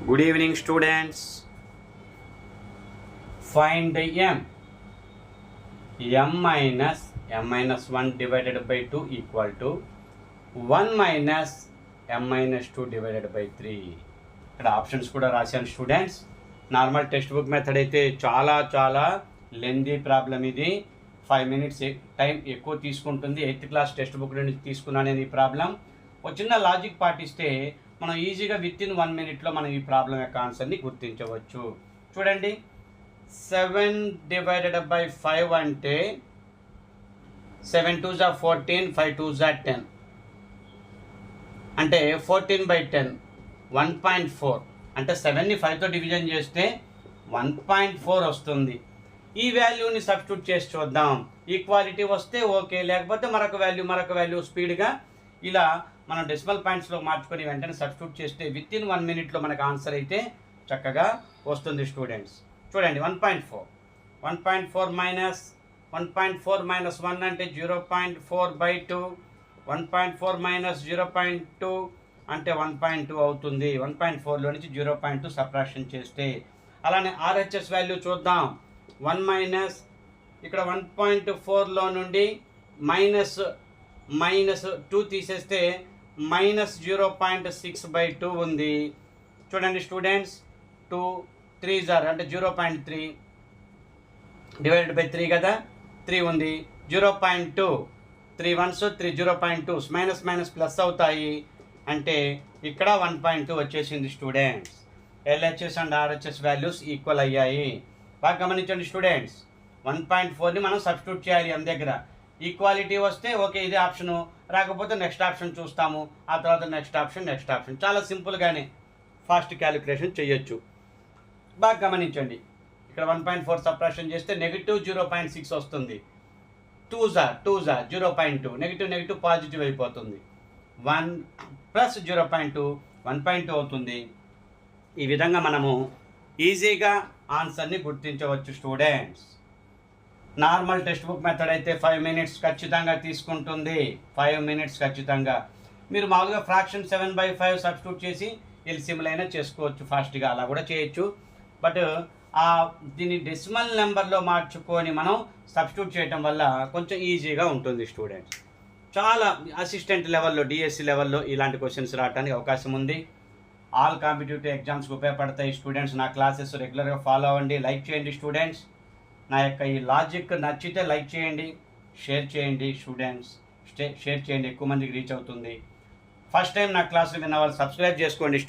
Good evening, students. Find m minus 1 divided by 2 equal to 1 minus m minus 2 divided by 3. ఇక్కడ options కూడా రాశాను students. Normal text book method అయితే చాలా lengthy problem ఇది. 5 minutes time ఎక్కువ తీసుకుంటుంది. 8th class text book నుండి తీసుకున్నాను నేను ఈ ప్రాబ్లం. ఒక చిన్న లాజిక్ పాటిస్తే మనం ఈజీగా విత్ ఇన్ 1 minute మనం ఈ ప్రాబ్లం యొక్క ఆన్సర్ని గుర్తించవచ్చు. చూడండి, 7 divided by 5 అంటే 7 2s are 14, 5 2s are 10 అంటే 14 by 10 1.4 అంటే 7ని 5తో డివిజన్ చేస్తే 1.4 వస్తుంది. ఈ వాల్యూని సబ్స్టిట్యూట్ చేసి చూద్దాం. ఈక్వాలిటీ వస్తే ఓకే, లేకపోతే మరొక వాల్యూ స్పీడ్గా ఇలా మనం డెసిమల్ పాయింట్స్లో మార్చుకొని వెంటనే సబ్స్టిట్యూట్ చేస్తే విత్ ఇన్ 1 minute మనకు ఆన్సర్ అయితే చక్కగా వస్తుంది స్టూడెంట్స్. చూడండి, 1.4 మైనస్ 1 అంటే 0.4 by 2, 1.4 మైనస్ 0.2 అంటే 1.2 అవుతుంది. 1.4లో నుంచి 0.2 సబ్ట్రాక్షన్ చేస్తే. అలానే RHS వాల్యూ చూద్దాం. 1 మైనస్ ఇక్కడ 1.4లో నుండి మైనస్ 2 తీసేస్తే మైనస్ 0.6 by 2 ఉంది. చూడండి స్టూడెంట్స్, 2 3s are అంటే 0.3 డివైడెడ్ బై 3 కదా, 3 ఉంది. 0.2 3 1s 3 0.2 మైనస్ ప్లస్ అవుతాయి అంటే ఇక్కడ 1.2 వచ్చేసింది students. LHS and RHS values equal అయ్యాయి. బాగా గమనించండి స్టూడెంట్స్, 1.4ని మనం సబ్స్టిట్యూట్ చేయాలి మన దగ్గర. ఈక్వాలిటీ వస్తే ఓకే ఇదే ఆప్షను, రాకపోతే నెక్స్ట్ ఆప్షన్ చూస్తాము, ఆ తర్వాత నెక్స్ట్ ఆప్షన్. చాలా సింపుల్గానే ఫాస్ట్ క్యాలిక్యులేషన్ చేయొచ్చు. బాగా గమనించండి, ఇక్కడ 1.4 సబ్ట్రాక్షన్ చేస్తే నెగిటివ్ 0.6 వస్తుంది. 2s are 0.2 నెగిటివ్ పాజిటివ్ అయిపోతుంది. 1 ప్లస్ 0.2 1.2 అవుతుంది. ఈ విధంగా మనము ఈజీగా ఆన్సర్ని గుర్తించవచ్చు students. Normal text book method అయితే 5 minutes ఖచ్చితంగా తీసుకుంటుంది. 5 minutes ఖచ్చితంగా. మీరు మామూలుగా ఫ్రాక్షన్ 7/5 సబ్స్టిట్యూట్ చేసి ఎల్సిఎంలు అయినా చేసుకోవచ్చు ఫాస్ట్గా, అలా కూడా చేయొచ్చు. బట్ దీన్ని డెసిమల్ నెంబర్లో మార్చుకొని మనం సబ్స్టిట్యూట్ చేయటం వల్ల కొంచెం ఈజీగా ఉంటుంది స్టూడెంట్స్. చాలా అసిస్టెంట్ లెవెల్లో, డిఎస్సి లెవెల్లో ఇలాంటి క్వశ్చన్స్ రావడానికి అవకాశం ఉంది. ఆల్ కాంపిటేటివ్ ఎగ్జామ్స్కి ఉపయోగపడతాయి స్టూడెంట్స్. నా క్లాసెస్ రెగ్యులర్గా ఫాలో అవ్వండి, లైక్ చేయండి స్టూడెంట్స్. నా యొక్క ఈ లాజిక్ నచ్చితే లైక్ చేయండి, షేర్ చేయండి స్టూడెంట్స్. షేర్ చేయండి, ఎక్కువ మందికి రీచ్ అవుతుంది. ఫస్ట్ టైం నా క్లాసులు విన్న వాళ్ళు సబ్స్క్రైబ్ చేసుకోండి.